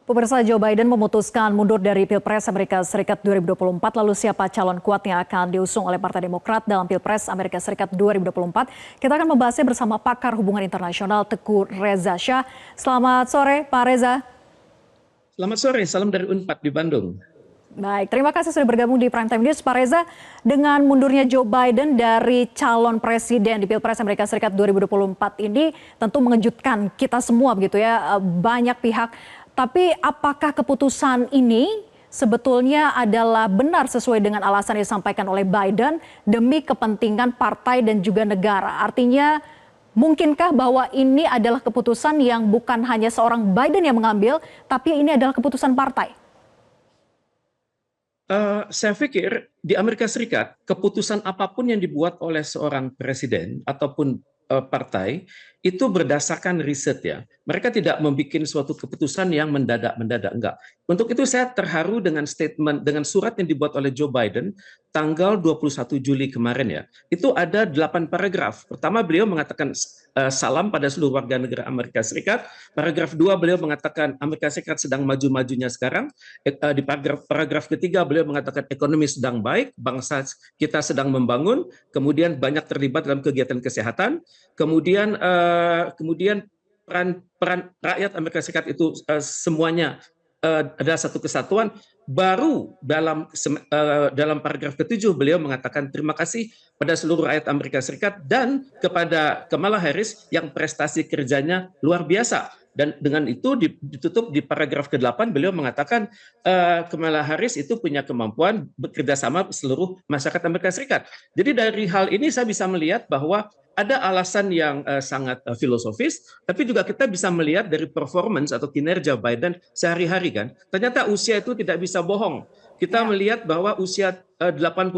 Pemirsa, Joe Biden memutuskan mundur dari Pilpres Amerika Serikat 2024. Lalu siapa calon kuat yang akan diusung oleh Partai Demokrat dalam Pilpres Amerika Serikat 2024? Kita akan membahasnya bersama pakar hubungan internasional Teguh Reza Shah. Selamat sore, Pak Reza. Selamat sore, salam dari Unpad di Bandung. Baik, terima kasih sudah bergabung di Prime Time News. Pak Reza, dengan mundurnya Joe Biden dari calon presiden di Pilpres Amerika Serikat 2024 ini tentu mengejutkan kita semua begitu ya, banyak pihak. Tapi apakah keputusan ini sebetulnya adalah benar sesuai dengan alasan yang disampaikan oleh Biden demi kepentingan partai dan juga negara? Artinya mungkinkah bahwa ini adalah keputusan yang bukan hanya seorang Biden yang mengambil, tapi ini adalah keputusan partai? Saya pikir di Amerika Serikat, keputusan apapun yang dibuat oleh seorang presiden ataupun partai, itu berdasarkan riset ya. Mereka tidak membuat suatu keputusan yang mendadak-mendadak, enggak. Untuk itu saya terharu dengan statement, dengan surat yang dibuat oleh Joe Biden tanggal 21 Juli kemarin ya. Itu ada 8 paragraf. Pertama beliau mengatakan salam pada seluruh warga negara Amerika Serikat. Paragraf 2 beliau mengatakan Amerika Serikat sedang maju-majunya sekarang. Di paragraf ketiga beliau mengatakan ekonomi sedang baik, bangsa kita sedang membangun, kemudian banyak terlibat dalam kegiatan kesehatan, kemudian peran rakyat Amerika Serikat itu semuanya ada satu kesatuan. Baru dalam paragraf ke-7 beliau mengatakan terima kasih pada seluruh rakyat Amerika Serikat dan kepada Kamala Harris yang prestasi kerjanya luar biasa. Dan dengan itu ditutup di paragraf ke-8 beliau mengatakan Kamala Harris itu punya kemampuan bekerja sama seluruh masyarakat Amerika Serikat. Jadi dari hal ini saya bisa melihat bahwa ada alasan yang sangat filosofis, tapi juga kita bisa melihat dari performance atau kinerja Biden sehari-hari kan. Ternyata usia itu tidak bisa bohong. Kita melihat bahwa usia 81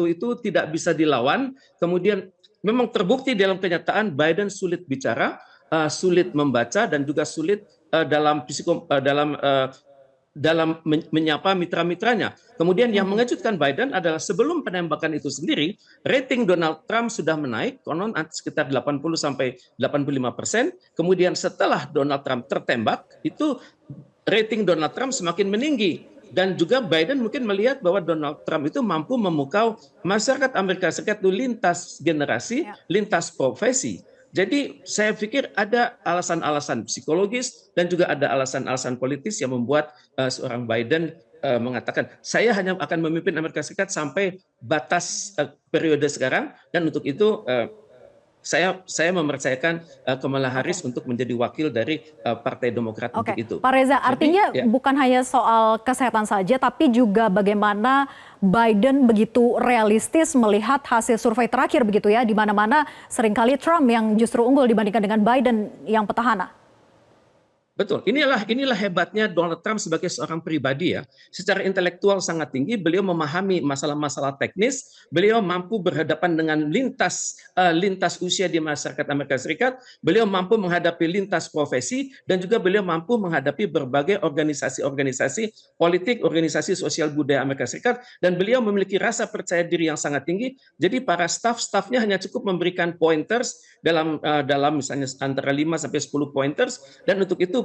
itu tidak bisa dilawan. Kemudian memang terbukti dalam kenyataan Biden sulit bicara, sulit membaca dan juga sulit dalam menyapa mitra-mitranya. Kemudian yang mengejutkan Biden adalah sebelum penembakan itu sendiri, rating Donald Trump sudah menaik, konon sekitar 80 sampai 85%. Kemudian setelah Donald Trump tertembak, itu rating Donald Trump semakin meninggi. Dan juga Biden mungkin melihat bahwa Donald Trump itu mampu memukau masyarakat Amerika Serikat itu lintas generasi, lintas profesi. Jadi saya pikir ada alasan-alasan psikologis dan juga ada alasan-alasan politis yang membuat seorang Biden mengatakan saya hanya akan memimpin Amerika Serikat sampai batas periode sekarang, dan untuk itu saya mempercayakan Kamala Harris untuk menjadi wakil dari Partai Demokrat untuk itu. Pak Reza, artinya bukan hanya soal kesehatan saja, tapi juga bagaimana Biden begitu realistis melihat hasil survei terakhir begitu ya, di mana-mana seringkali Trump yang justru unggul dibandingkan dengan Biden yang petahana. Betul, inilah hebatnya Donald Trump sebagai seorang pribadi ya. Secara intelektual sangat tinggi, beliau memahami masalah-masalah teknis, beliau mampu berhadapan dengan lintas usia di masyarakat Amerika Serikat, beliau mampu menghadapi lintas profesi, dan juga beliau mampu menghadapi berbagai organisasi-organisasi politik, organisasi sosial budaya Amerika Serikat, dan beliau memiliki rasa percaya diri yang sangat tinggi. Jadi para staff-staffnya hanya cukup memberikan pointers dalam misalnya antara 5 sampai 10 pointers, dan untuk itu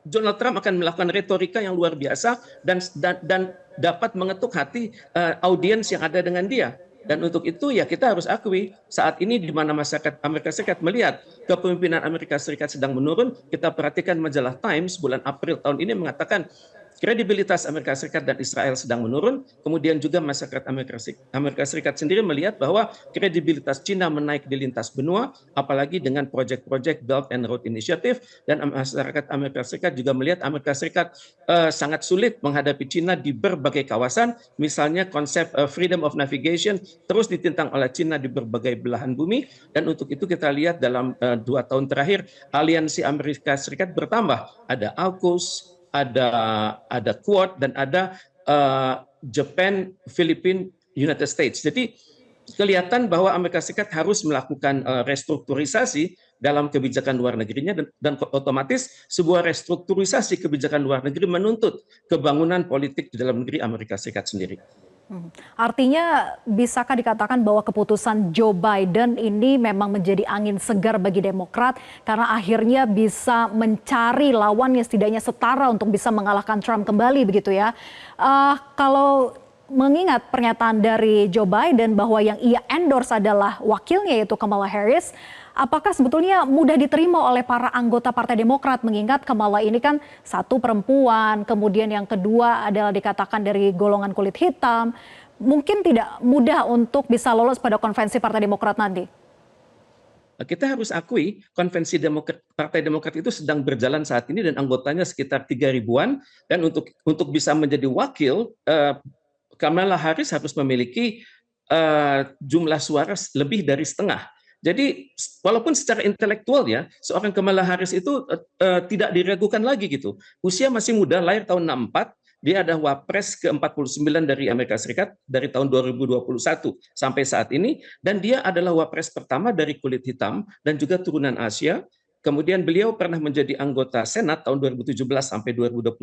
Donald Trump akan melakukan retorika yang luar biasa dan dapat mengetuk hati audiens yang ada dengan dia. Dan untuk itu ya kita harus akui saat ini di mana masyarakat Amerika Serikat melihat kepemimpinan Amerika Serikat sedang menurun. Kita perhatikan majalah Times bulan April tahun ini mengatakan kredibilitas Amerika Serikat dan Israel sedang menurun. Kemudian juga masyarakat Amerika Serikat sendiri melihat bahwa kredibilitas Cina menaik di lintas benua, apalagi dengan proyek-proyek Belt and Road Initiative. Dan masyarakat Amerika Serikat juga melihat Amerika Serikat sangat sulit menghadapi Cina di berbagai kawasan. Misalnya konsep freedom of navigation terus ditentang oleh Cina di berbagai belahan bumi. Dan untuk itu kita lihat dalam 2 tahun terakhir aliansi Amerika Serikat bertambah. Ada AUKUS, ada Quad, dan ada Japan, Filipina, United States. Jadi kelihatan bahwa Amerika Serikat harus melakukan restrukturisasi dalam kebijakan luar negerinya, dan otomatis sebuah restrukturisasi kebijakan luar negeri menuntut kebangunan politik di dalam negeri Amerika Serikat sendiri. Artinya bisakah dikatakan bahwa keputusan Joe Biden ini memang menjadi angin segar bagi Demokrat karena akhirnya bisa mencari lawan yang setidaknya setara untuk bisa mengalahkan Trump kembali begitu ya. Kalau mengingat pernyataan dari Joe Biden bahwa yang ia endorse adalah wakilnya yaitu Kamala Harris, apakah sebetulnya mudah diterima oleh para anggota Partai Demokrat mengingat Kamala ini kan satu perempuan, kemudian yang kedua adalah dikatakan dari golongan kulit hitam, mungkin tidak mudah untuk bisa lolos pada konvensi Partai Demokrat nanti? Kita harus akui konvensi Partai Demokrat itu sedang berjalan saat ini dan anggotanya sekitar 3 ribuan dan untuk bisa menjadi wakil Kamala Harris harus memiliki jumlah suara lebih dari setengah. Jadi walaupun secara intelektual ya seorang Kamala Harris itu tidak diragukan lagi gitu. Usia masih muda, lahir tahun 64, dia ada wapres ke-49 dari Amerika Serikat dari tahun 2021 sampai saat ini dan dia adalah wapres pertama dari kulit hitam dan juga turunan Asia. Kemudian beliau pernah menjadi anggota Senat tahun 2017 sampai 2021,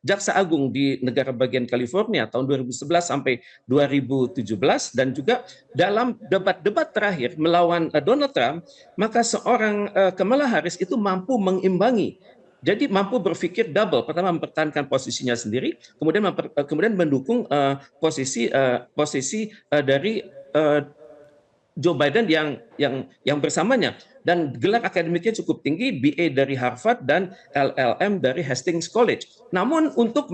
Jaksa Agung di negara bagian California tahun 2011 sampai 2017 dan juga dalam debat-debat terakhir melawan Donald Trump, maka seorang Kamala Harris itu mampu mengimbangi. Jadi mampu berpikir double, pertama mempertahankan posisinya sendiri, kemudian mendukung posisi dari Joe Biden yang bersamanya dan gelar akademiknya cukup tinggi, BA dari Harvard dan LLM dari Hastings College. Namun untuk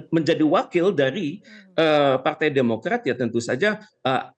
menjadi wakil dari Partai Demokrat ya tentu saja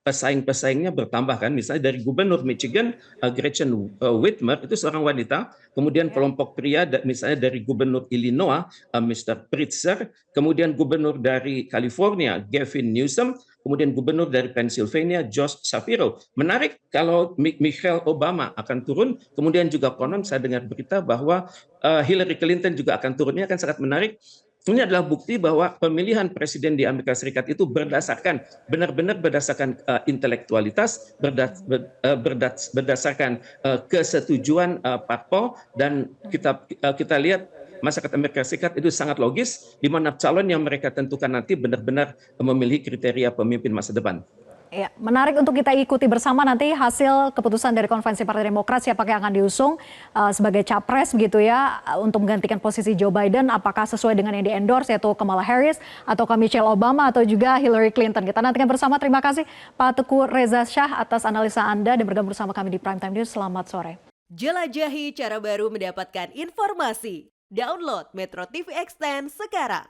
pesaing-pesaingnya bertambah kan. Misalnya dari Gubernur Michigan Gretchen Whitmer itu seorang wanita, kemudian kelompok pria misalnya dari Gubernur Illinois Mr. Pritzker, kemudian Gubernur dari California Gavin Newsom, kemudian Gubernur dari Pennsylvania Josh Shapiro. Menarik kalau Michelle Obama akan turun, kemudian juga konon saya dengar berita bahwa Hillary Clinton juga akan turun. Ini akan sangat menarik. Ini adalah bukti bahwa pemilihan presiden di Amerika Serikat itu benar-benar berdasarkan intelektualitas, berdasarkan kesetujuan parpol dan kita lihat masyarakat Amerika Serikat itu sangat logis di mana calon yang mereka tentukan nanti benar-benar memiliki kriteria pemimpin masa depan. Ya, menarik untuk kita ikuti bersama nanti hasil keputusan dari konvensi Partai Demokrat siapa yang akan diusung sebagai capres begitu ya untuk menggantikan posisi Joe Biden, apakah sesuai dengan yang di-endorse yaitu Kamala Harris atau Michelle Obama atau juga Hillary Clinton. Kita nantikan bersama. Terima kasih Pak Teguh Reza Shah atas analisa Anda dan bergabung bersama kami di Primetime News. Selamat sore. Jelajahi cara baru mendapatkan informasi. Download Metro TV Extend sekarang.